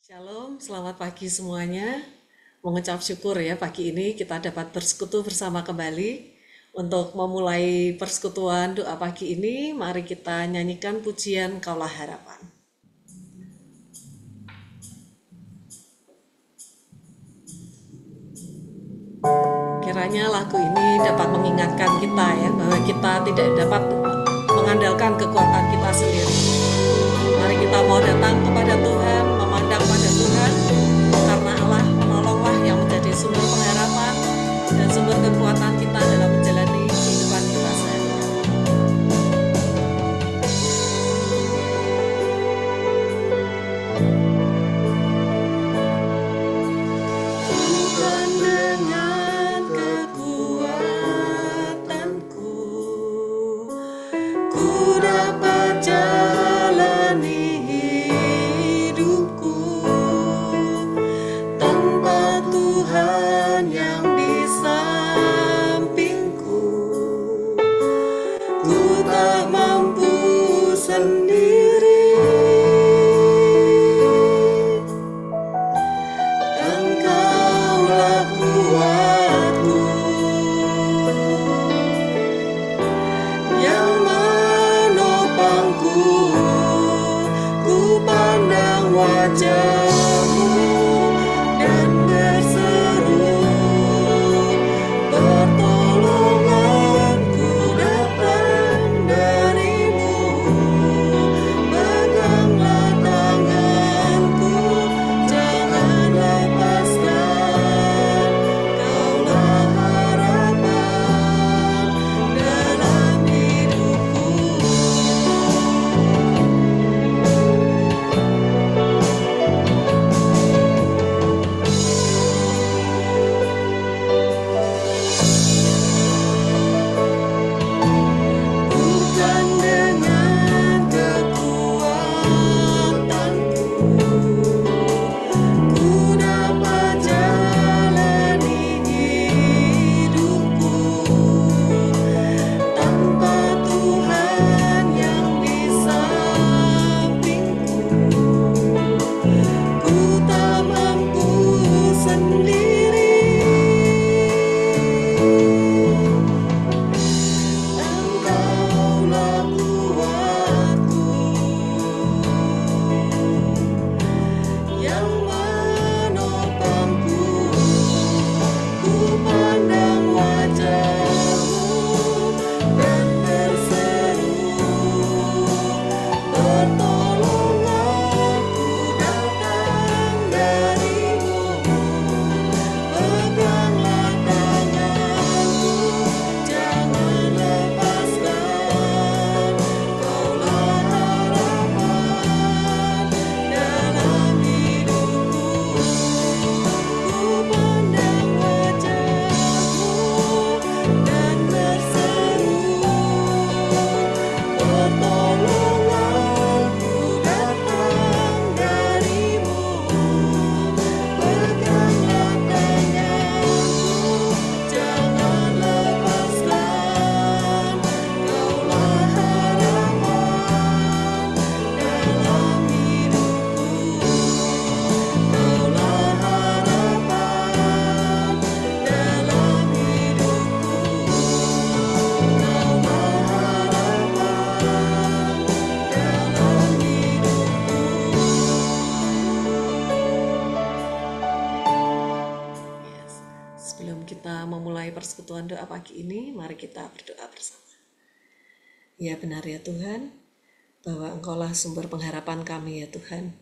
Shalom, selamat pagi semuanya. Mengucap syukur ya pagi ini kita dapat bersekutu bersama kembali. Untuk memulai persekutuan doa pagi ini, mari kita nyanyikan pujian Kaulah Harapan. Kiranya lagu ini dapat mengingatkan kita ya bahwa kita tidak dapat mengandalkan kekuatan kita sendiri. Mari kita mau datang kepada Tuhan, memandang pada Tuhan, karena Allah menolonglah yang menjadi sumber pengharapan dan sumber kekuatan kita dalam menjalani kehidupan kita sehari-hari. Bukan dengan kekuatanku, ku dapat jalani hidupku tanpa Tuhan yang di sampingku. Ku tak mampu sendiri. Engkaulah kuatku yang menopangku. Ku pandang wajah-Mu dan berseru, pertolonganku datang dari-Mu. Peganglah tanganku, jangan lepaskan. Kaulah harapan dalam hidupku. Bukan dengan kekuatanku, ku dapat jalani hidupku tanpa Tuhan yang di sampingku. Ku tak mampu sendiri. Engkaulah kuatku yang menopangku. Ku pandang wajah-Mu dan berseru, pertolonganku datang dari-Mu. Peganglah tanganku, jangan lepaskan. Kaulah harapan dalam hidupku. Ku pandang wajah-Mu dan berseru, pertolonganku datang dari-Mu. Peganglah tanganku, jangan lepaskan. Kaulah harapan dalam hidupku. Kaulah harapan dalam hidupku. Kaulah harapan dalam hidupku. Yes. Sebelum kita memulai persekutuan doa pagi ini, mari kita berdoa bersama. Ya benar ya Tuhan, bahwa Engkaulah sumber pengharapan kami ya Tuhan.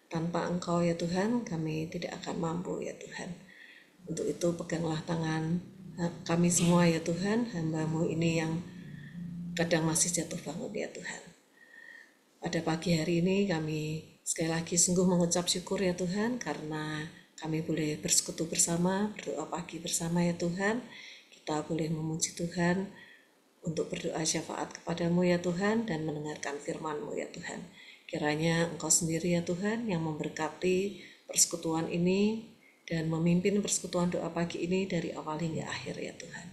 Tanpa Engkau ya Tuhan, kami tidak akan mampu ya Tuhan. Untuk itu peganglah tangan kami semua ya Tuhan, hamba-Mu ini yang kadang masih jatuh bangun ya Tuhan. Pada pagi hari ini kami sekali lagi sungguh mengucap syukur ya Tuhan, karena kami boleh bersekutu bersama, berdoa pagi bersama ya Tuhan. Kita boleh memuji Tuhan untuk berdoa syafaat kepadamu ya Tuhan dan mendengarkan firman-Mu ya Tuhan. Kiranya Engkau sendiri ya Tuhan yang memberkati persekutuan ini dan memimpin persekutuan doa pagi ini dari awal hingga akhir ya Tuhan.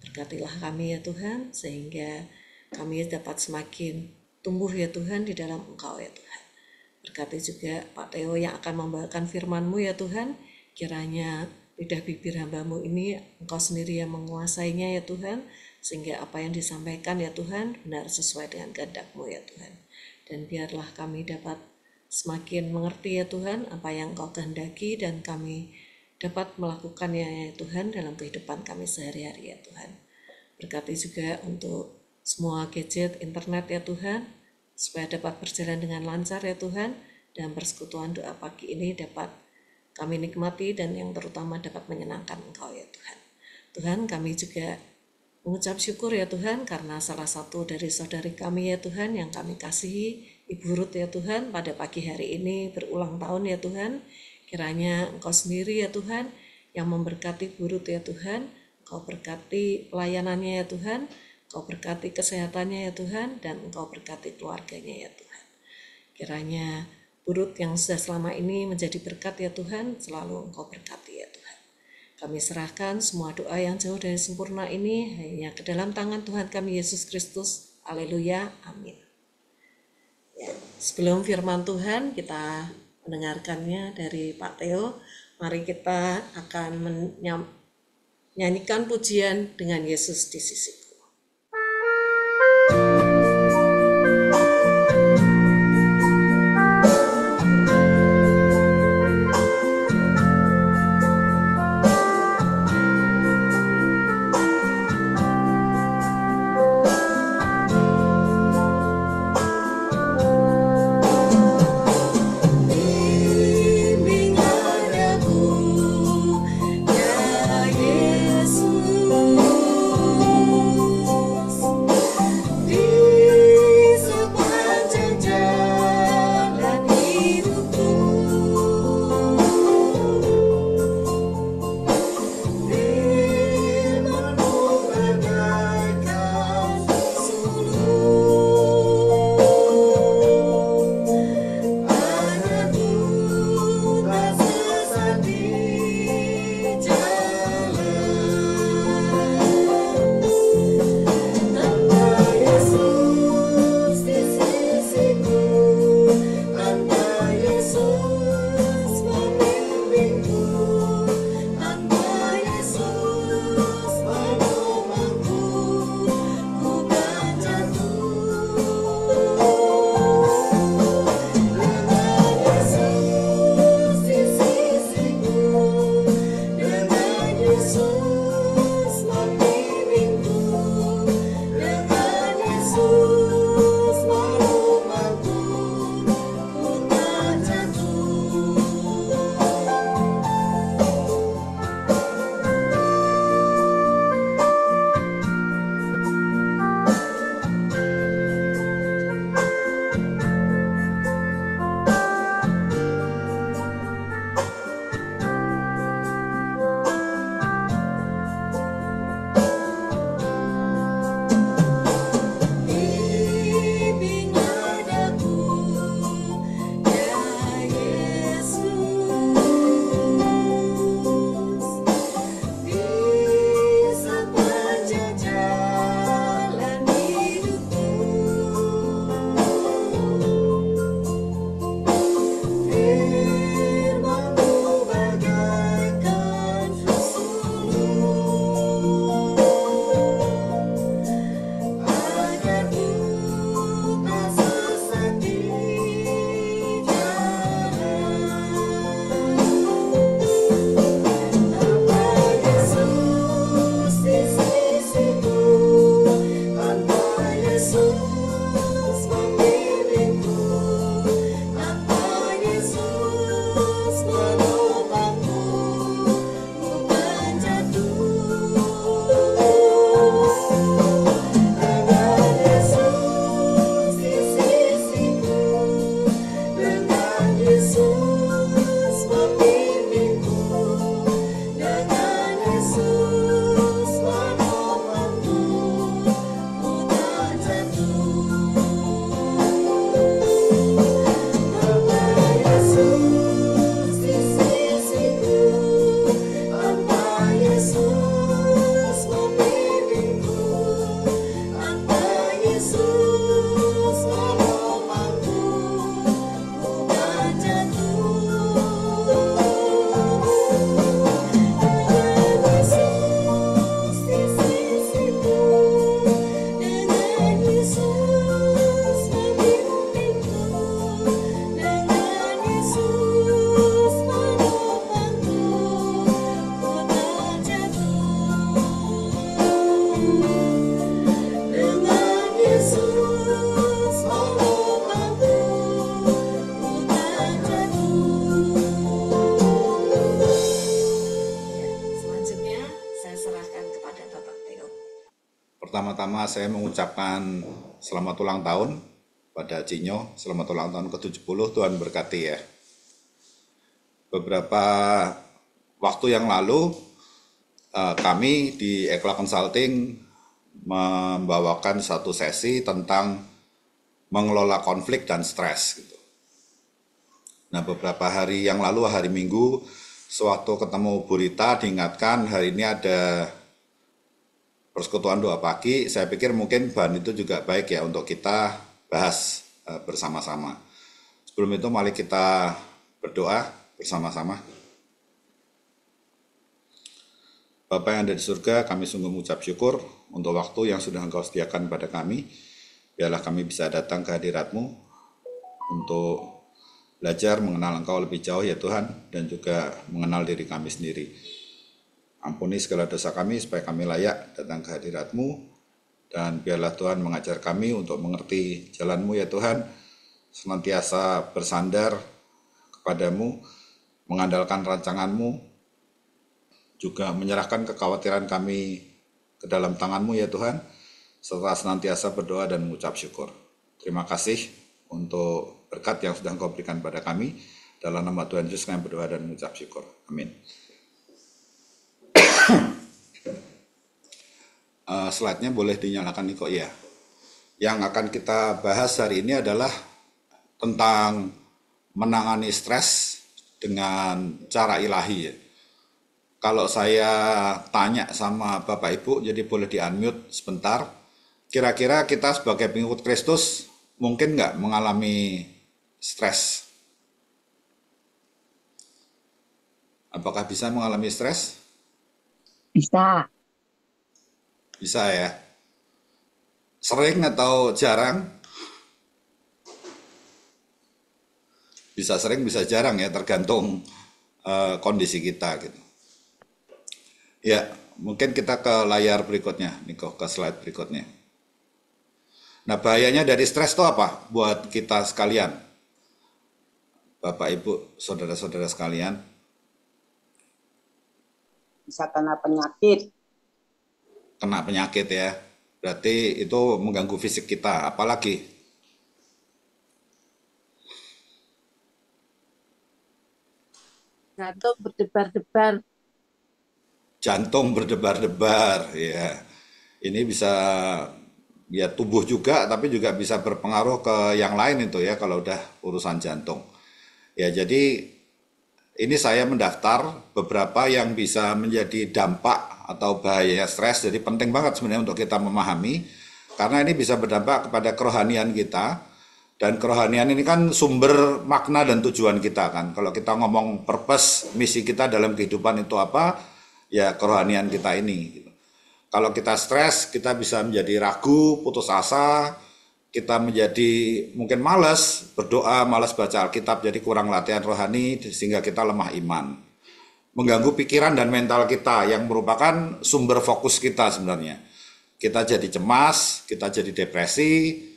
Berkatilah kami ya Tuhan sehingga kami dapat semakin tumbuh ya Tuhan di dalam Engkau ya Tuhan. Berkati juga Pak Theo yang akan membawakan firman-Mu ya Tuhan. Kiranya lidah bibir hamba-Mu ini Engkau sendiri yang menguasainya ya Tuhan, sehingga apa yang disampaikan ya Tuhan benar sesuai dengan kehendak-Mu ya Tuhan. Dan biarlah kami dapat semakin mengerti ya Tuhan apa yang Engkau kehendaki, dan kami dapat melakukannya ya Tuhan dalam kehidupan kami sehari-hari ya Tuhan. Berkati juga untuk semua gadget internet ya Tuhan, supaya dapat berjalan dengan lancar ya Tuhan, dan persekutuan doa pagi ini dapat kami nikmati dan yang terutama dapat menyenangkan Engkau ya Tuhan. Tuhan, kami juga mengucap syukur ya Tuhan karena salah satu dari saudari kami ya Tuhan yang kami kasihi, Ibu Ruth ya Tuhan, pada pagi hari ini berulang tahun ya Tuhan. Kiranya Engkau sendiri ya Tuhan yang memberkati Bu Ruth ya Tuhan, Engkau berkati pelayanannya ya Tuhan, Engkau berkati kesehatannya ya Tuhan, dan Engkau berkati keluarganya ya Tuhan. Kiranya Bu Ruth yang sudah selama ini menjadi berkat ya Tuhan, selalu Engkau berkati ya Tuhan. Kami serahkan semua doa yang jauh dari sempurna ini hanya ke dalam tangan Tuhan kami Yesus Kristus. Haleluya, amin. Ya, sebelum firman Tuhan kita mendengarkannya dari Pak Theo, mari kita akan menyanyikan pujian dengan Yesus di sisiku. Yesus pertama saya mengucapkan selamat ulang tahun pada Cinyo, selamat ulang tahun ke-70, Tuhan berkati ya. Beberapa waktu yang lalu kami di Ekla Consulting membawakan satu sesi tentang mengelola konflik dan stres gitu. Nah, beberapa hari yang lalu, hari Minggu, sewaktu ketemu Bu Rita diingatkan hari ini ada persekutuan doa pagi. Saya pikir mungkin bahan itu juga baik ya untuk kita bahas bersama-sama. Sebelum itu mari kita berdoa bersama-sama. Bapa yang ada di surga, kami sungguh mengucap syukur untuk waktu yang sudah Engkau sediakan pada kami. Biarlah kami bisa datang ke hadirat-Mu untuk belajar mengenal Engkau lebih jauh ya Tuhan, dan juga mengenal diri kami sendiri. Ampuni segala dosa kami supaya kami layak datang ke hadirat-Mu, dan biarlah Tuhan mengajar kami untuk mengerti jalan-Mu ya Tuhan, senantiasa bersandar kepadamu, mengandalkan rancangan-Mu, juga menyerahkan kekhawatiran kami ke dalam tangan-Mu ya Tuhan, serta senantiasa berdoa dan mengucap syukur. Terima kasih untuk berkat yang sudah Engkau berikan pada kami. Dalam nama Tuhan Yesus kami berdoa dan mengucap syukur. Amin. Slide-nya boleh dinyalakan Niko ya. Yang akan kita bahas hari ini adalah tentang menangani stres dengan cara ilahi ya. Kalau saya tanya sama Bapak Ibu, jadi boleh di-unmute sebentar. Kira-kira kita sebagai pengikut Kristus mungkin nggak mengalami stres? Apakah bisa mengalami stres? Bisa. Bisa ya. Sering atau jarang? Bisa sering, bisa jarang ya, tergantung kondisi kita gitu. Ya, mungkin kita ke layar berikutnya, Niko, ke slide berikutnya. Nah, bahayanya dari stres itu apa buat kita sekalian? Bapak, Ibu, saudara-saudara sekalian. Bisa kena penyakit. Kena penyakit ya. Berarti itu mengganggu fisik kita, apalagi Jantung berdebar-debar. jantung berdebar-debar ya. Ini bisa ya tubuh juga, tapi juga bisa berpengaruh ke yang lain itu ya kalau udah urusan jantung. Ya, jadi ini saya mendaftar beberapa yang bisa menjadi dampak atau bahaya stres. Jadi penting banget sebenarnya untuk kita memahami, karena ini bisa berdampak kepada kerohanian kita. Dan kerohanian ini kan sumber makna dan tujuan kita kan. Kalau kita ngomong purpose, misi kita dalam kehidupan itu apa, ya kerohanian kita ini. Kalau kita stres, kita bisa menjadi ragu, putus asa, kita menjadi mungkin malas berdoa, malas baca Alkitab, jadi kurang latihan rohani sehingga kita lemah iman. Mengganggu pikiran dan mental kita yang merupakan sumber fokus kita sebenarnya. Kita jadi cemas, kita jadi depresi,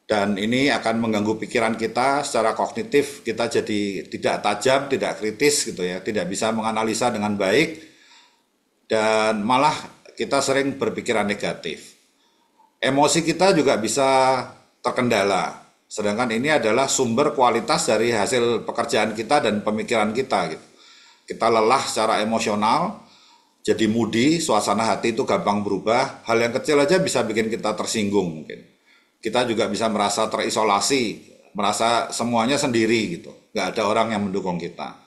dan ini akan mengganggu pikiran kita secara kognitif. Kita jadi tidak tajam, tidak kritis gitu ya, tidak bisa menganalisa dengan baik, dan malah kita sering berpikiran negatif. Emosi kita juga bisa terkendala. Sedangkan ini adalah sumber kualitas dari hasil pekerjaan kita dan pemikiran kita gitu. Kita lelah secara emosional, jadi moody, suasana hati itu gampang berubah. Hal yang kecil aja bisa bikin kita tersinggung mungkin. Kita juga bisa merasa terisolasi, merasa semuanya sendiri gitu. Nggak ada orang yang mendukung kita.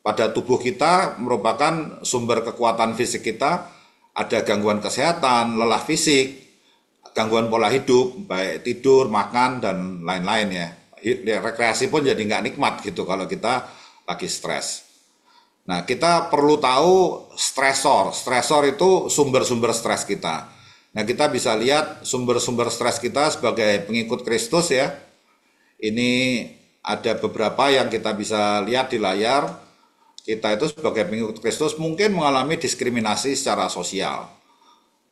Pada tubuh kita merupakan sumber kekuatan fisik kita, ada gangguan kesehatan, lelah fisik, gangguan pola hidup, baik tidur, makan, dan lain-lain ya. Rekreasi pun jadi nggak nikmat gitu kalau kita lagi stres. Nah, kita perlu tahu stresor. Stresor itu sumber-sumber stres kita. Nah, kita bisa lihat sumber-sumber stres kita sebagai pengikut Kristus ya. Ini ada beberapa yang kita bisa lihat di layar. Kita itu sebagai pengikut Kristus mungkin mengalami diskriminasi secara sosial.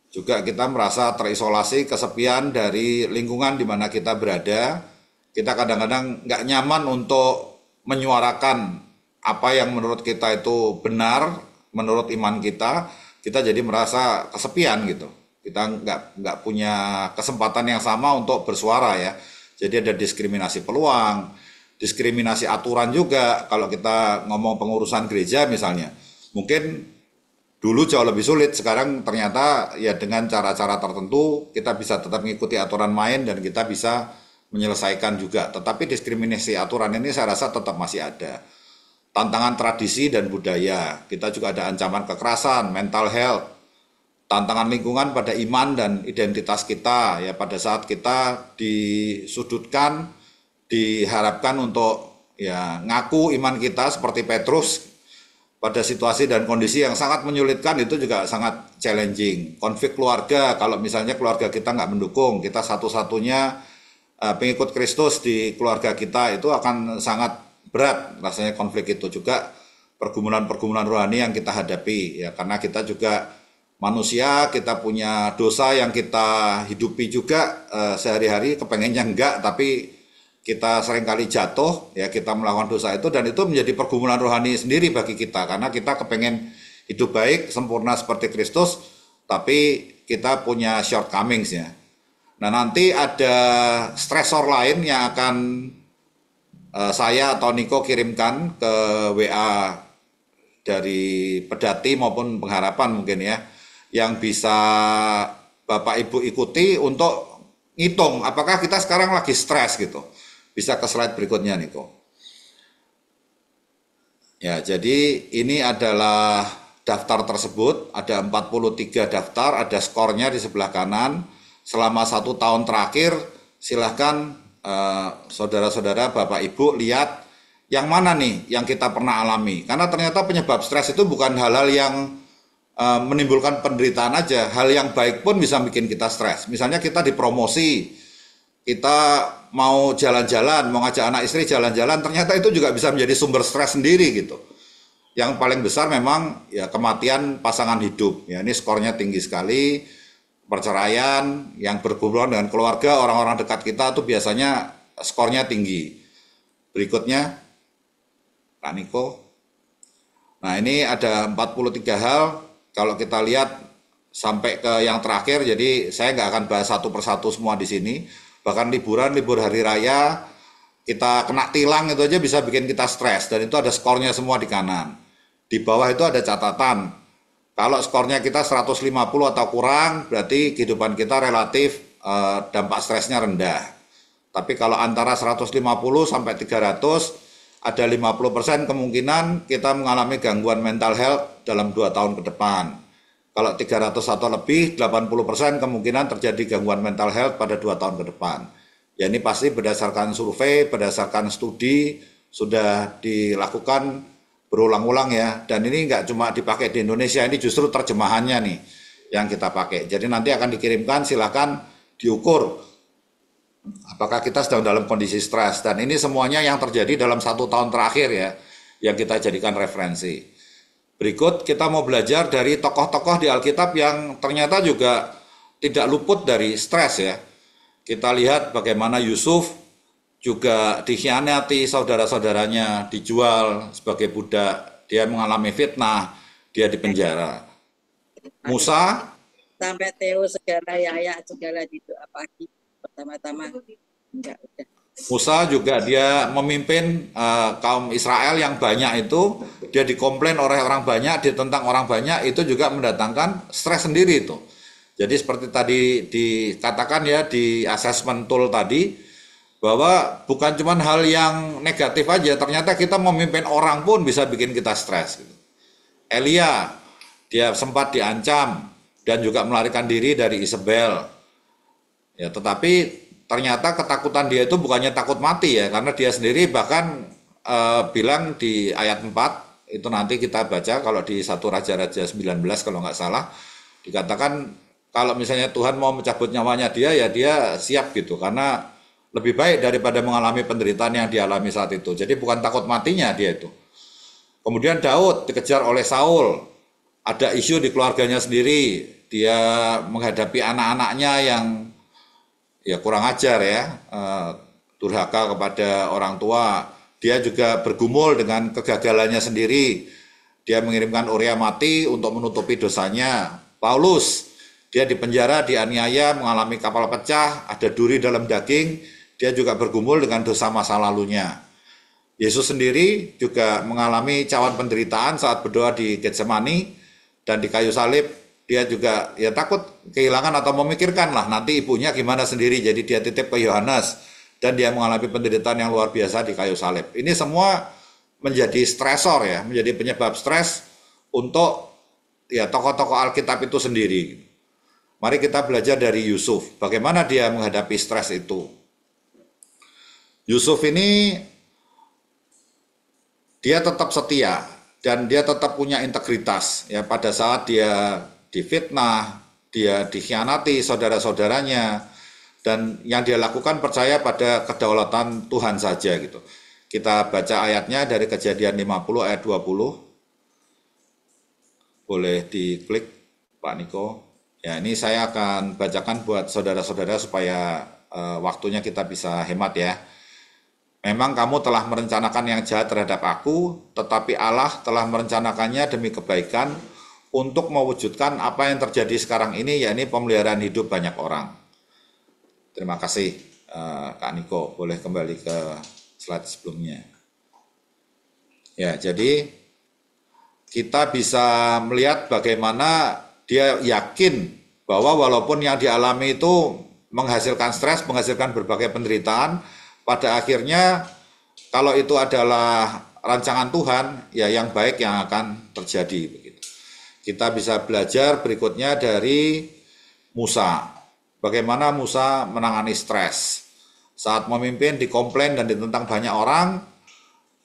Juga kita merasa terisolasi, kesepian dari lingkungan di mana kita berada. Kita kadang-kadang nggak nyaman untuk menyuarakan apa yang menurut kita itu benar, menurut iman kita jadi merasa kesepian gitu. Kita nggak punya kesempatan yang sama untuk bersuara ya. Jadi ada diskriminasi peluang, diskriminasi aturan juga. Kalau kita ngomong pengurusan gereja misalnya, mungkin dulu jauh lebih sulit, sekarang ternyata ya dengan cara-cara tertentu kita bisa tetap mengikuti aturan main dan kita bisa menyelesaikan juga. Tetapi diskriminasi aturan ini saya rasa tetap masih ada. Tantangan tradisi dan budaya, kita juga ada ancaman kekerasan, mental health, tantangan lingkungan pada iman dan identitas kita ya, pada saat kita disudutkan, diharapkan untuk ya ngaku iman kita seperti Petrus pada situasi dan kondisi yang sangat menyulitkan, itu juga sangat challenging. Konflik keluarga, kalau misalnya keluarga kita nggak mendukung, kita satu-satunya pengikut Kristus di keluarga kita, itu akan sangat berat rasanya konflik itu. Juga pergumulan-pergumulan rohani yang kita hadapi ya, karena kita juga manusia, kita punya dosa yang kita hidupi juga sehari-hari, kepengennya enggak tapi kita seringkali jatuh ya, kita melakukan dosa itu, dan itu menjadi pergumulan rohani sendiri bagi kita karena kita kepengen hidup baik sempurna seperti Kristus, tapi kita punya shortcomings ya. Nah, nanti ada stresor lain yang akan saya atau Niko kirimkan ke WA dari Pedati maupun Pengharapan mungkin ya, yang bisa Bapak Ibu ikuti untuk ngitung apakah kita sekarang lagi stres gitu. Bisa ke slide berikutnya, Niko. Ya, jadi ini adalah daftar tersebut, ada 43 daftar, ada skornya di sebelah kanan. Selama 1 tahun terakhir, silahkan saudara-saudara, Bapak Ibu lihat yang mana nih yang kita pernah alami. Karena ternyata penyebab stres itu bukan hal-hal yang menimbulkan penderitaan aja, hal yang baik pun bisa bikin kita stres. Misalnya kita dipromosi, kita mau jalan-jalan, mau ngajak anak istri jalan-jalan, ternyata itu juga bisa menjadi sumber stres sendiri gitu. Yang paling besar memang ya kematian pasangan hidup. Ya, ini skornya tinggi sekali. Perceraian yang berhubungan dengan keluarga, orang-orang dekat kita tuh biasanya skornya tinggi. Berikutnya, Pak Niko. Nah, ini ada 43 hal. Kalau kita lihat sampai ke yang terakhir, jadi saya nggak akan bahas satu persatu semua di sini. Bahkan libur hari raya, kita kena tilang itu aja bisa bikin kita stres, dan itu ada skornya semua di kanan. Di bawah itu ada catatan. Kalau skornya kita 150 atau kurang, berarti kehidupan kita relatif dampak stresnya rendah. Tapi kalau antara 150 sampai 300, ada 50% kemungkinan kita mengalami gangguan mental health dalam 2 tahun ke depan. Kalau 300 atau lebih, 80% kemungkinan terjadi gangguan mental health pada 2 tahun ke depan. Ya, ini pasti berdasarkan survei, berdasarkan studi, sudah dilakukan berulang-ulang ya. Dan ini nggak cuma dipakai di Indonesia, ini justru terjemahannya nih yang kita pakai. Jadi nanti akan dikirimkan, silakan diukur apakah kita sedang dalam kondisi stres. Dan ini semuanya yang terjadi dalam 1 tahun terakhir ya, yang kita jadikan referensi. Berikut kita mau belajar dari tokoh-tokoh di Alkitab yang ternyata juga tidak luput dari stres ya. Kita lihat bagaimana Yusuf juga dikhianati saudara-saudaranya, dijual sebagai budak, dia mengalami fitnah, dia dipenjara. Musa Sampai Theo segala Yaya segala gitu apa lagi pertama-tama enggak udah. Musa juga dia memimpin kaum Israel yang banyak itu, dia dikomplain oleh orang banyak, ditentang orang banyak, itu juga mendatangkan stres sendiri itu. Jadi seperti tadi dikatakan ya di assessment tool tadi, bahwa bukan cuma hal yang negatif aja, ternyata kita memimpin orang pun bisa bikin kita stres. Gitu. Elia, dia sempat diancam dan juga melarikan diri dari Isabel. Ya, tetapi ternyata ketakutan dia itu bukannya takut mati ya, karena dia sendiri bahkan bilang di ayat 4, itu nanti kita baca kalau di 1 Raja-Raja 19 kalau nggak salah, dikatakan kalau misalnya Tuhan mau mencabut nyawanya dia, ya dia siap gitu, karena lebih baik daripada mengalami penderitaan yang dialami saat itu. Jadi bukan takut matinya dia itu. Kemudian Daud dikejar oleh Saul, ada isu di keluarganya sendiri, dia menghadapi anak-anaknya yang ya kurang ajar ya, durhaka kepada orang tua. Dia juga bergumul dengan kegagalannya sendiri. Dia mengirimkan Uria mati untuk menutupi dosanya. Paulus Dia di penjara, dianiaya, mengalami kapal pecah, ada duri dalam daging, dia juga bergumul dengan dosa masa lalunya. Yesus sendiri juga mengalami cawan penderitaan saat berdoa di Getsemani dan di kayu salib. Dia juga ya takut kehilangan atau memikirkan lah nanti ibunya gimana sendiri. Jadi dia titip ke Yohanes dan dia mengalami penderitaan yang luar biasa di kayu salib. Ini semua menjadi stresor ya, menjadi penyebab stres untuk ya tokoh-tokoh Alkitab itu sendiri. Mari kita belajar dari Yusuf, bagaimana dia menghadapi stres itu. Yusuf ini dia tetap setia dan dia tetap punya integritas ya pada saat dia difitnah, dia dikhianati saudara-saudaranya, dan yang dia lakukan percaya pada kedaulatan Tuhan saja gitu. Kita baca ayatnya dari Kejadian 50 ayat 20. Boleh diklik Pak Niko. Ya, ini saya akan bacakan buat saudara-saudara supaya waktunya kita bisa hemat ya. Memang kamu telah merencanakan yang jahat terhadap aku, tetapi Allah telah merencanakannya demi kebaikan untuk mewujudkan apa yang terjadi sekarang ini, yakni pemeliharaan hidup banyak orang. Terima kasih Kak Niko, boleh kembali ke slide sebelumnya. Ya, jadi kita bisa melihat bagaimana dia yakin bahwa walaupun yang dialami itu menghasilkan stres, menghasilkan berbagai penderitaan, pada akhirnya kalau itu adalah rancangan Tuhan, ya yang baik yang akan terjadi begitu. Kita bisa belajar berikutnya dari Musa. Bagaimana Musa menangani stres. Saat memimpin dikomplain dan ditentang banyak orang,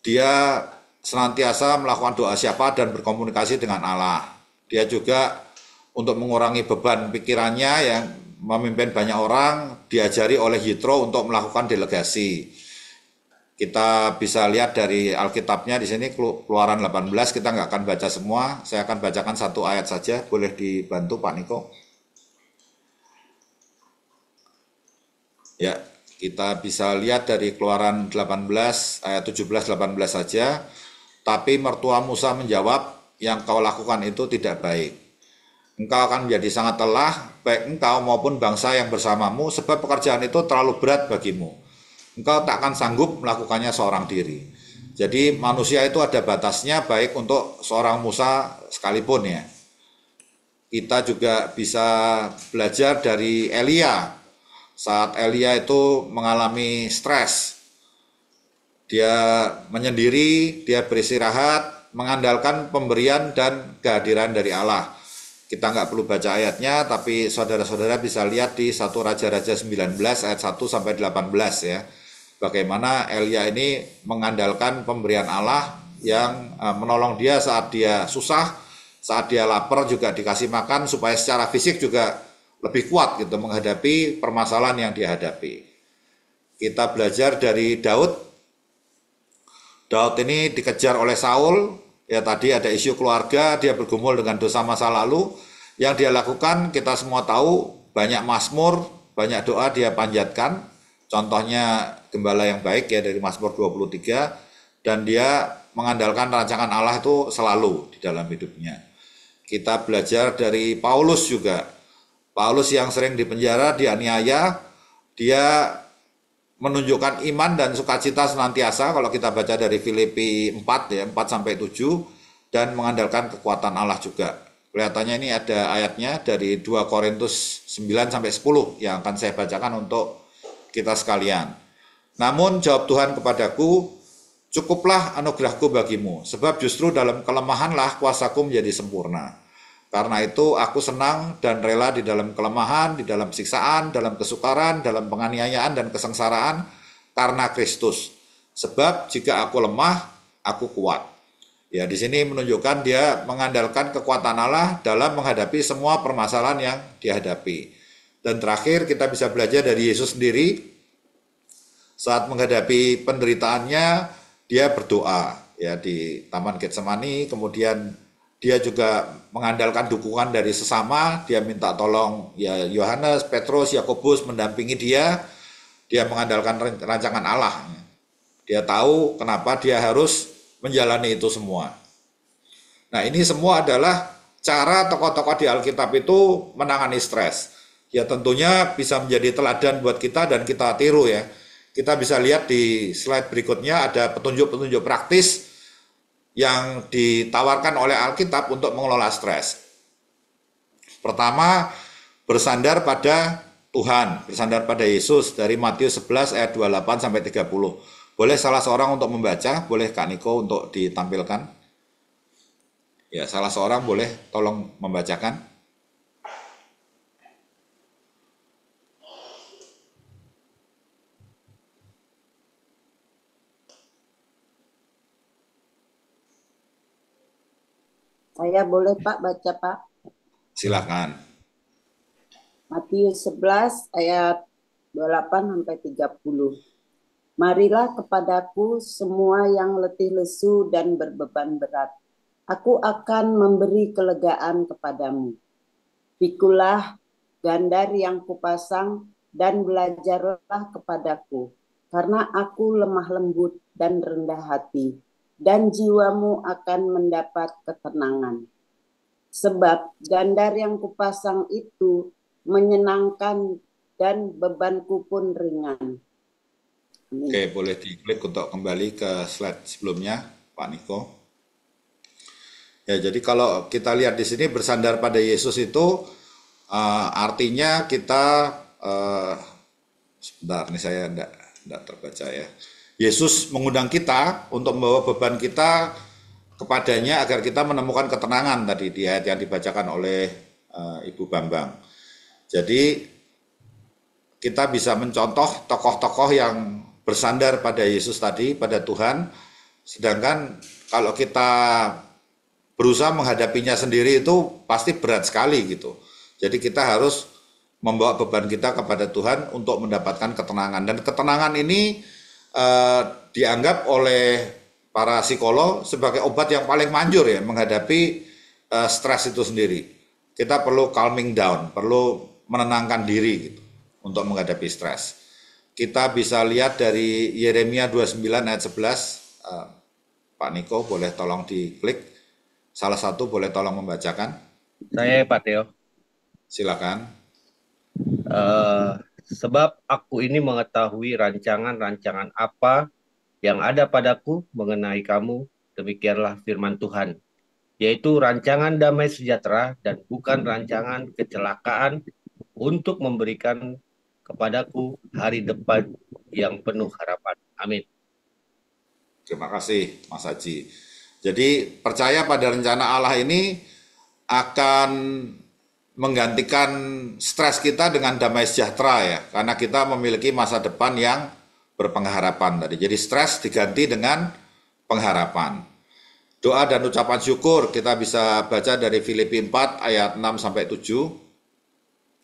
dia senantiasa melakukan doa syafaat dan berkomunikasi dengan Allah. Dia juga untuk mengurangi beban pikirannya yang memimpin banyak orang, diajari oleh Yitro untuk melakukan delegasi. Kita bisa lihat dari Alkitabnya di sini Keluaran 18, kita nggak akan baca semua, saya akan bacakan satu ayat saja, boleh dibantu Pak Niko. Ya, kita bisa lihat dari Keluaran 18 ayat 17-18 saja. Tapi mertua Musa menjawab, yang kau lakukan itu tidak baik. Engkau akan menjadi sangat lelah, baik engkau maupun bangsa yang bersamamu, sebab pekerjaan itu terlalu berat bagimu. Engkau tak akan sanggup melakukannya seorang diri. Jadi manusia itu ada batasnya, baik untuk seorang Musa sekalipun ya. Kita juga bisa belajar dari Elia. Saat Elia itu mengalami stres, dia menyendiri, dia beristirahat, mengandalkan pemberian dan kehadiran dari Allah. Kita nggak perlu baca ayatnya, tapi saudara-saudara bisa lihat di 1 Raja-Raja 19 ayat 1 sampai 18 ya. Bagaimana Elia ini mengandalkan pemberian Allah yang menolong dia saat dia susah, saat dia lapar juga dikasih makan supaya secara fisik juga lebih kuat gitu menghadapi permasalahan yang dihadapi. Kita belajar dari Daud. Daud ini dikejar oleh Saul. Ya tadi ada isu keluarga, dia bergumul dengan dosa masa lalu. Yang dia lakukan kita semua tahu, banyak mazmur, banyak doa dia panjatkan. Contohnya gembala yang baik ya dari Mazmur 23. Dan dia mengandalkan rancangan Allah itu selalu di dalam hidupnya. Kita belajar dari Paulus juga. Paulus yang sering dipenjara, dianiaya, dia menunjukkan iman dan sukacita senantiasa kalau kita baca dari Filipi 4 ya 4-7 dan mengandalkan kekuatan Allah juga. Kelihatannya ini ada ayatnya dari 2 Korintus 9-10 yang akan saya bacakan untuk kita sekalian. Namun jawab Tuhan kepadaku, cukuplah anugerahku bagimu, sebab justru dalam kelemahanlah kuasaku menjadi sempurna. Karena itu aku senang dan rela di dalam kelemahan, di dalam siksaan, dalam kesukaran, dalam penganiayaan dan kesengsaraan karena Kristus. Sebab jika aku lemah, aku kuat. Ya, di sini menunjukkan dia mengandalkan kekuatan Allah dalam menghadapi semua permasalahan yang dihadapi. Dan terakhir kita bisa belajar dari Yesus sendiri. Saat menghadapi penderitaannya, dia berdoa ya di Taman Getsemani, kemudian dia juga mengandalkan dukungan dari sesama, dia minta tolong ya Yohanes, Petrus, Yakobus mendampingi dia. Dia mengandalkan rancangan Allah. Dia tahu kenapa dia harus menjalani itu semua. Nah, ini semua adalah cara tokoh-tokoh di Alkitab itu menangani stres. Ya tentunya bisa menjadi teladan buat kita dan kita tiru ya. Kita bisa lihat di slide berikutnya ada petunjuk-petunjuk praktis yang ditawarkan oleh Alkitab untuk mengelola stres. Pertama, bersandar pada Tuhan, bersandar pada Yesus dari Matius 11 ayat 28 sampai 30. Boleh salah seorang untuk membaca, boleh Kak Niko untuk ditampilkan. Ya, salah seorang boleh tolong membacakan. Saya boleh Pak baca Pak. Silakan. Matius 11 ayat 28 sampai 30. Marilah kepadaku semua yang letih lesu dan berbeban berat. Aku akan memberi kelegaan kepadamu. Pikulah gandar yang kupasang dan belajarlah kepadaku, karena aku lemah lembut dan rendah hati, dan jiwamu akan mendapat ketenangan. Sebab gandar yang kupasang itu menyenangkan dan bebanku pun ringan. Amin. Oke, boleh diklik untuk kembali ke slide sebelumnya, Pak Niko. Ya, jadi kalau kita lihat di sini bersandar pada Yesus itu artinya kita sebentar, ini saya enggak terbaca ya. Yesus mengundang kita untuk membawa beban kita kepadanya agar kita menemukan ketenangan tadi di ayat yang dibacakan oleh Ibu Bambang. Jadi kita bisa mencontoh tokoh-tokoh yang bersandar pada Yesus tadi, pada Tuhan. Sedangkan kalau kita berusaha menghadapinya sendiri itu pasti berat sekali gitu. Jadi kita harus membawa beban kita kepada Tuhan untuk mendapatkan ketenangan. Dan ketenangan ini dianggap oleh para psikolog sebagai obat yang paling manjur ya menghadapi stres itu sendiri. Kita perlu calming down, perlu menenangkan diri gitu untuk menghadapi stres. Kita bisa lihat dari Yeremia 29 ayat 11. Pak Niko boleh tolong diklik. Salah satu boleh tolong membacakan. Saya Pak Teo. Silakan. Sebab aku ini mengetahui rancangan-rancangan apa yang ada padaku mengenai kamu, demikianlah firman Tuhan, yaitu rancangan damai sejahtera dan bukan rancangan kecelakaan, untuk memberikan kepadaku hari depan yang penuh harapan. Amin. Terima kasih Mas Haji. Jadi percaya pada rencana Allah ini akan menggantikan stres kita dengan damai sejahtera ya, karena kita memiliki masa depan yang berpengharapan tadi. Jadi stres diganti dengan pengharapan. Doa dan ucapan syukur kita bisa baca dari Filipi 4 ayat 6 sampai 7.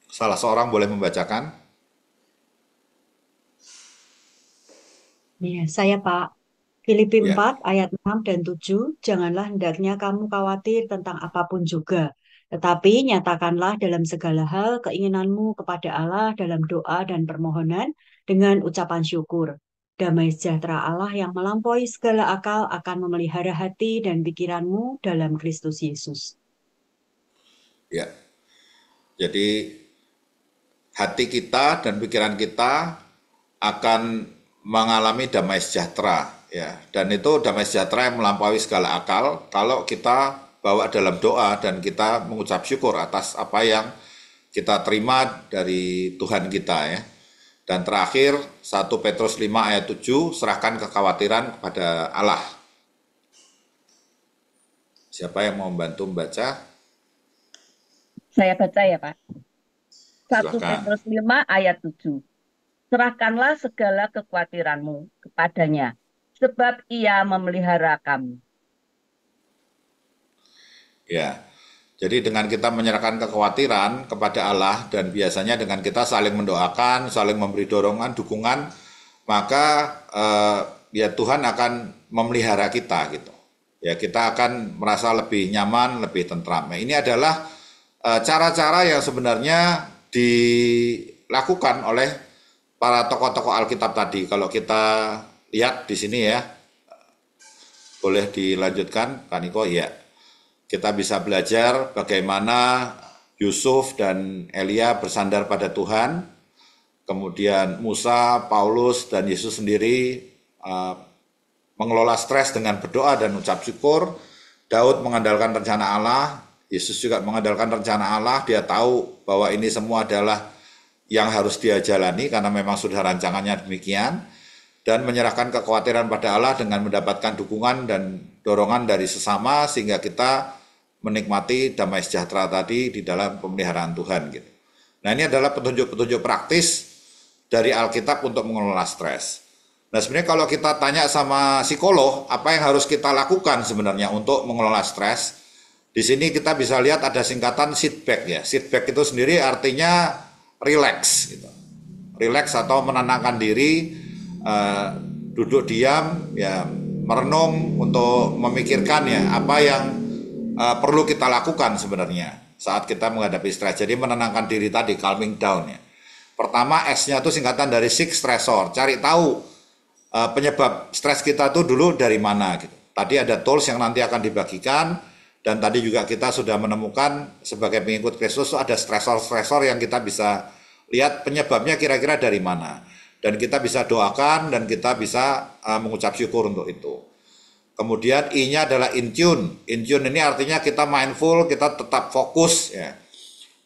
Salah seorang boleh membacakan. Ya, saya Pak. Filipi Ya. 4 ayat 6 dan 7, janganlah hendaknya kamu khawatir tentang apapun juga, tetapi nyatakanlah dalam segala hal keinginanmu kepada Allah dalam doa dan permohonan dengan ucapan syukur. Damai sejahtera Allah yang melampaui segala akal akan memelihara hati dan pikiranmu dalam Kristus Yesus. Ya. Jadi hati kita dan pikiran kita akan mengalami damai sejahtera ya, dan itu damai sejahtera yang melampaui segala akal kalau kita bawa dalam doa dan kita mengucap syukur atas apa yang kita terima dari Tuhan kita ya. Dan terakhir 1 Petrus 5 ayat 7, serahkan kekhawatiran kepada Allah. Siapa yang mau membantu membaca? Saya baca ya Pak. 1 Silakan. Petrus 5 ayat 7. Serahkanlah segala kekhawatiranmu kepadanya, sebab ia memelihara kamu. Ya, jadi dengan kita menyerahkan kekhawatiran kepada Allah dan biasanya dengan kita saling mendoakan, saling memberi dorongan, dukungan, maka ya Tuhan akan memelihara kita gitu. Ya kita akan merasa lebih nyaman, lebih tentram. Nah, ini adalah cara-cara yang sebenarnya dilakukan oleh para tokoh-tokoh Alkitab tadi. Kalau kita lihat di sini ya, boleh dilanjutkan, Kak Niko, ya. Kita bisa belajar bagaimana Yusuf dan Elia bersandar pada Tuhan, kemudian Musa, Paulus, dan Yesus sendiri mengelola stres dengan berdoa dan ucap syukur. Daud mengandalkan rencana Allah, Yesus juga mengandalkan rencana Allah. Dia tahu bahwa ini semua adalah yang harus dia jalani karena memang sudah rancangannya demikian, dan menyerahkan kekhawatiran pada Allah dengan mendapatkan dukungan dan dorongan dari sesama sehingga kita menikmati damai sejahtera tadi di dalam pemeliharaan Tuhan gitu. Nah, ini adalah petunjuk-petunjuk praktis dari Alkitab untuk mengelola stres. Nah, sebenarnya kalau kita tanya sama psikolog, apa yang harus kita lakukan sebenarnya untuk mengelola stres? Di sini kita bisa lihat ada singkatan sit back ya. Sit back itu sendiri artinya relax gitu. Relax atau menenangkan diri, duduk diam ya, merenung untuk memikirkan ya apa yang perlu kita lakukan sebenarnya saat kita menghadapi stres. Jadi menenangkan diri tadi, calming down ya. Pertama, S-nya itu singkatan dari six stressor. Cari tahu penyebab stres kita tuh dulu dari mana gitu. Tadi ada tools yang nanti akan dibagikan, dan tadi juga kita sudah menemukan sebagai pengikut Kristus ada stresor-stresor yang kita bisa lihat penyebabnya kira-kira dari mana, dan kita bisa doakan dan kita bisa mengucap syukur untuk itu. Kemudian I-nya adalah in tune. In tune ini artinya kita mindful, kita tetap fokus ya.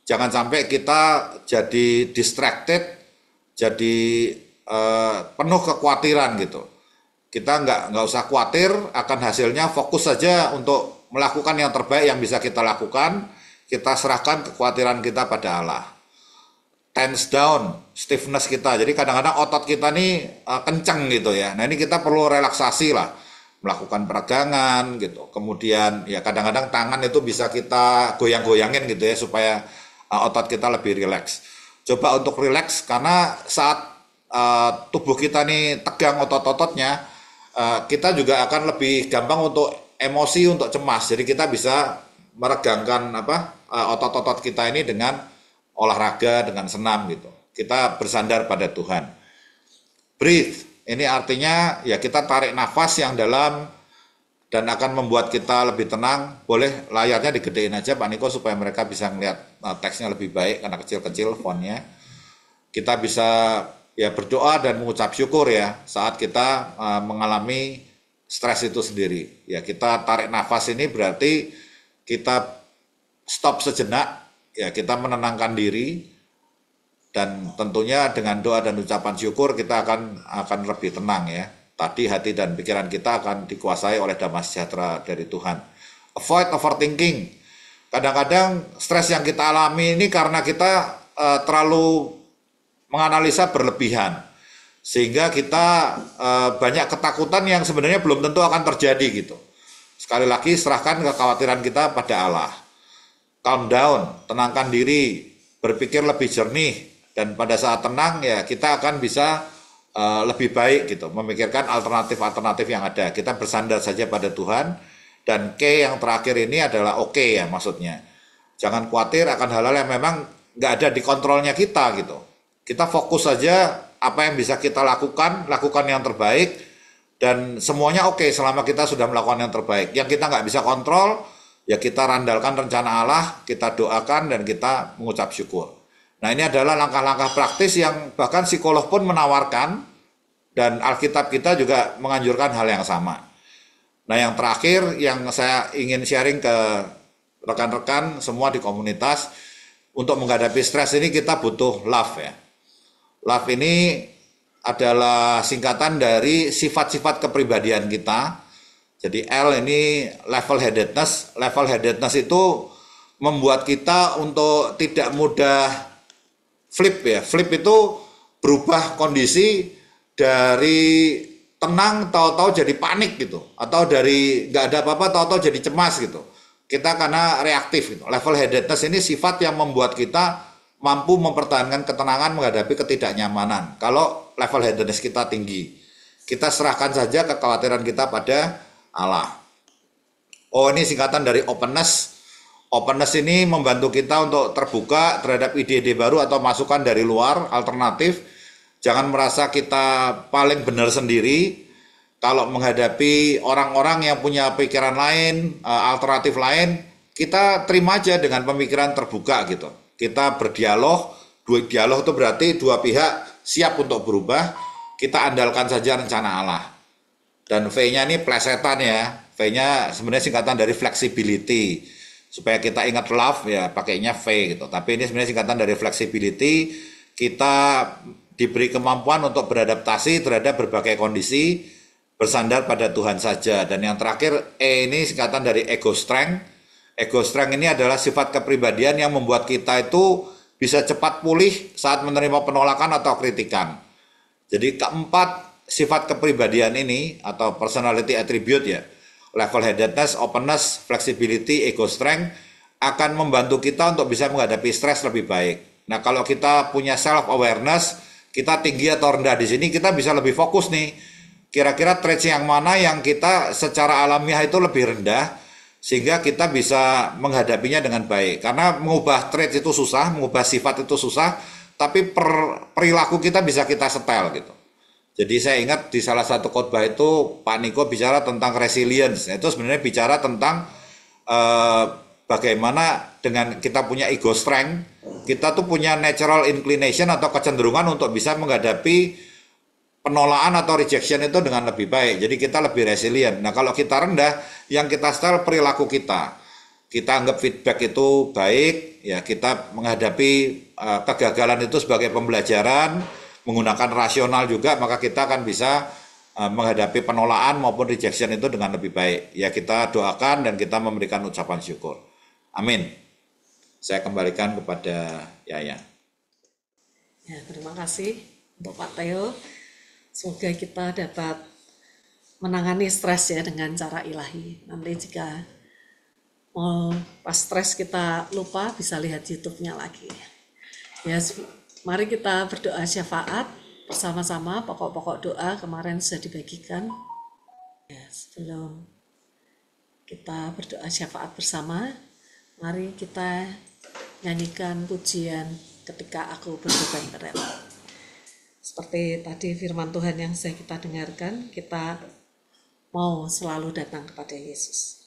Jangan sampai kita jadi distracted, jadi penuh kekhawatiran gitu. Kita nggak usah khawatir akan hasilnya, fokus saja untuk melakukan yang terbaik yang bisa kita lakukan. Kita serahkan kekhawatiran kita pada Allah. Tense down, stiffness kita. Jadi kadang-kadang otot kita nih kenceng gitu ya. Nah, ini kita perlu relaksasi lah, melakukan peregangan gitu. Kemudian ya kadang-kadang tangan itu bisa kita goyang-goyangin gitu ya supaya otot kita lebih rileks. Coba untuk rileks, karena saat tubuh kita nih tegang otot-ototnya, kita juga akan lebih gampang untuk emosi, untuk cemas. Jadi kita bisa meregangkan otot-otot kita ini dengan olahraga, dengan senam gitu. Kita bersandar pada Tuhan. Breathe, ini artinya ya kita tarik nafas yang dalam dan akan membuat kita lebih tenang. Boleh layarnya digedein aja Pak Niko supaya mereka bisa melihat teksnya lebih baik karena kecil-kecil fontnya. Kita bisa ya berdoa dan mengucap syukur ya saat kita mengalami stres itu sendiri. Ya, kita tarik nafas ini berarti kita stop sejenak, ya kita menenangkan diri, dan tentunya dengan doa dan ucapan syukur kita akan lebih tenang ya. Tadi hati dan pikiran kita akan dikuasai oleh damai sejahtera dari Tuhan. Avoid overthinking. Kadang-kadang stres yang kita alami ini karena kita terlalu menganalisa berlebihan, sehingga kita banyak ketakutan yang sebenarnya belum tentu akan terjadi gitu. Sekali lagi, serahkan kekhawatiran kita pada Allah. Calm down, tenangkan diri, berpikir lebih jernih, dan pada saat tenang ya kita akan bisa lebih baik gitu, memikirkan alternatif-alternatif yang ada. Kita bersandar saja pada Tuhan, dan K yang terakhir ini adalah oke ya maksudnya. Jangan khawatir akan hal-hal yang memang nggak ada di kontrolnya kita gitu. Kita fokus saja apa yang bisa kita lakukan yang terbaik, dan semuanya oke selama kita sudah melakukan yang terbaik. Yang kita nggak bisa kontrol, ya kita randalkan rencana Allah, kita doakan, dan kita mengucap syukur. Nah, ini adalah langkah-langkah praktis yang bahkan psikolog pun menawarkan, dan Alkitab kita juga menganjurkan hal yang sama. Nah, yang terakhir yang saya ingin sharing ke rekan-rekan semua di komunitas, untuk menghadapi stres ini kita butuh love ya. Love ini adalah singkatan dari sifat-sifat kepribadian kita. Jadi L ini level headedness. Level headedness itu membuat kita untuk tidak mudah flip ya. Flip itu berubah kondisi dari tenang tahu-tahu jadi panik gitu, atau dari nggak ada apa-apa tahu-tahu jadi cemas gitu. Kita karena reaktif gitu. Level headedness ini sifat yang membuat kita mampu mempertahankan ketenangan menghadapi ketidaknyamanan. Kalau level headedness kita tinggi, kita serahkan saja kekhawatiran kita pada Allah. Oh, ini singkatan dari openness. Openness ini membantu kita untuk terbuka terhadap ide-ide baru atau masukan dari luar, alternatif. Jangan merasa kita paling benar sendiri. Kalau menghadapi orang-orang yang punya pikiran lain, alternatif lain, kita terima aja dengan pemikiran terbuka gitu. Kita berdialog, dialog itu berarti dua pihak siap untuk berubah, kita andalkan saja rencana Allah. Dan V-nya ini plesetan ya, V-nya sebenarnya singkatan dari flexibility. Supaya kita ingat love ya pakainya V gitu. Tapi ini sebenarnya singkatan dari flexibility, kita diberi kemampuan untuk beradaptasi terhadap berbagai kondisi, bersandar pada Tuhan saja. Dan yang terakhir E ini singkatan dari ego strength. Ego strength ini adalah sifat kepribadian yang membuat kita itu bisa cepat pulih saat menerima penolakan atau kritikan. Jadi keempat sifat kepribadian ini atau personality attribute ya, level-headedness, openness, flexibility, ego strength akan membantu kita untuk bisa menghadapi stres lebih baik. Nah, kalau kita punya self-awareness, kita tinggi atau rendah di sini, kita bisa lebih fokus nih. Kira-kira traits yang mana yang kita secara alamiah itu lebih rendah, sehingga kita bisa menghadapinya dengan baik. Karena mengubah traits itu susah, mengubah sifat itu susah, tapi perilaku kita bisa kita setel gitu. Jadi saya ingat di salah satu khotbah itu Pak Niko bicara tentang resilience. Itu sebenarnya bicara tentang bagaimana dengan kita punya ego strength, kita tuh punya natural inclination atau kecenderungan untuk bisa menghadapi penolakan atau rejection itu dengan lebih baik. Jadi kita lebih resilient. Nah kalau kita rendah, yang kita style perilaku kita. Kita anggap feedback itu baik, ya kita menghadapi kegagalan itu sebagai pembelajaran, menggunakan rasional juga, maka kita akan bisa menghadapi penolakan maupun rejection itu dengan lebih baik. Ya kita doakan dan kita memberikan ucapan syukur. Amin. Saya kembalikan kepada Yaya. Ya, terima kasih untuk Pak Theo. Semoga kita dapat menangani stres ya dengan cara ilahi. Nanti jika mau pas stres kita lupa, bisa lihat YouTube-nya lagi. Ya, mari kita berdoa syafaat bersama-sama. Pokok-pokok doa kemarin sudah dibagikan. Ya, sebelum kita berdoa syafaat bersama, mari kita nyanyikan pujian ketika aku berbeban berat. Seperti tadi firman Tuhan yang saya kita dengarkan, kita mau selalu datang kepada Yesus.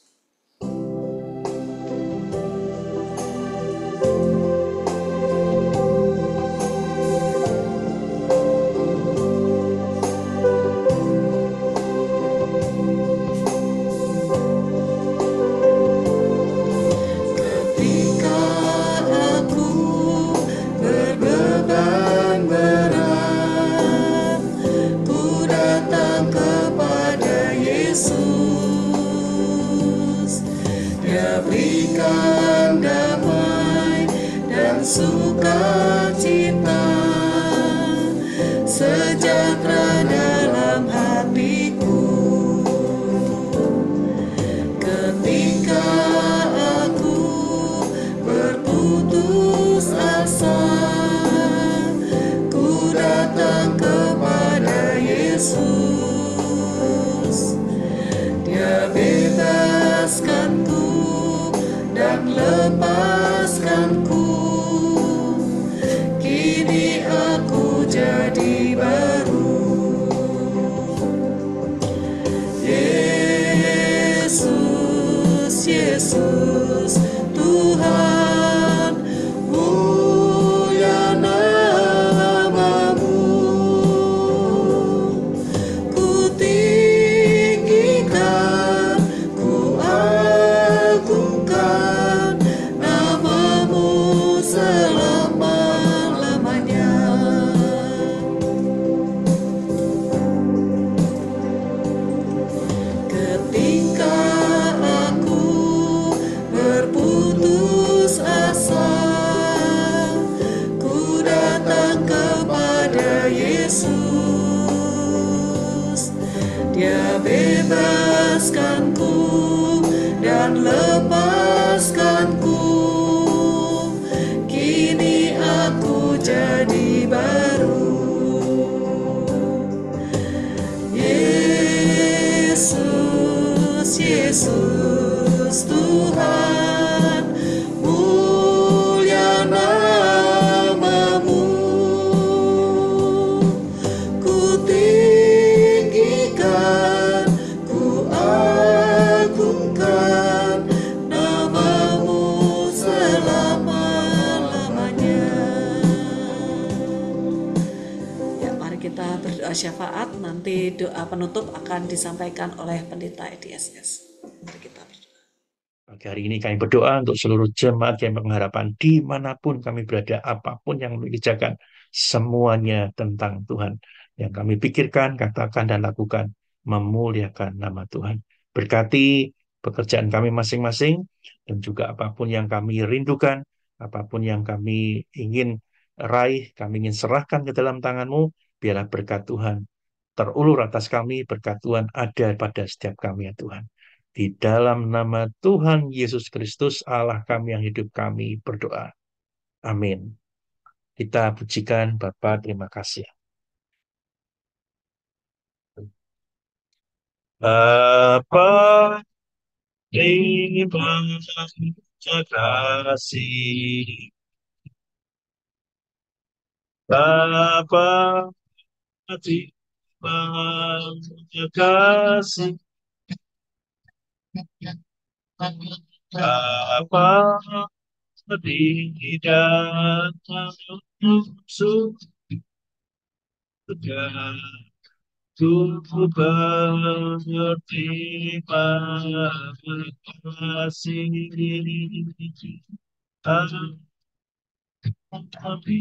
Sukacita sejahtera dalam hatiku ketika aku berputus asa, ku datang kepada Yesus. Dia bebaskanku dan lepaskanku. Kini aku jadi baru. Yesus, Yesus, Tuhan, mulia namamu. Ku tinggikan, ku agungkan namamu selama-lamanya. Ketika aku berputus asa, ku datang kepada Yesus. Dia bebaskanku dan lepaskanku. Kini aku jadi baru. Yesus, Yesus, Tuhan, mulia namamu. Ku tinggikan, ku agungkan namamu nanti doa penutup akan disampaikan oleh pendeta EDSS. Mari kita berdoa. Pagi hari ini kami berdoa untuk seluruh jemaat yang pengharapan dimanapun kami berada, apapun yang mengerjakan, semuanya tentang Tuhan. Yang kami pikirkan, katakan, dan lakukan, memuliakan nama Tuhan. Berkati pekerjaan kami masing-masing, dan juga apapun yang kami rindukan, apapun yang kami ingin raih, kami ingin serahkan ke dalam tangan-Mu, biarlah berkat Tuhan terulur atas kami, berkat Tuhan ada pada setiap kami ya Tuhan. Di dalam nama Tuhan Yesus Kristus, Allah kami yang hidup, kami berdoa. Amin. Kita pujikan Bapa, terima kasih. Bapa, terima kasih. Bapa, terima kasih. Bapa, tidak sudah ku berterima kasih. Tapi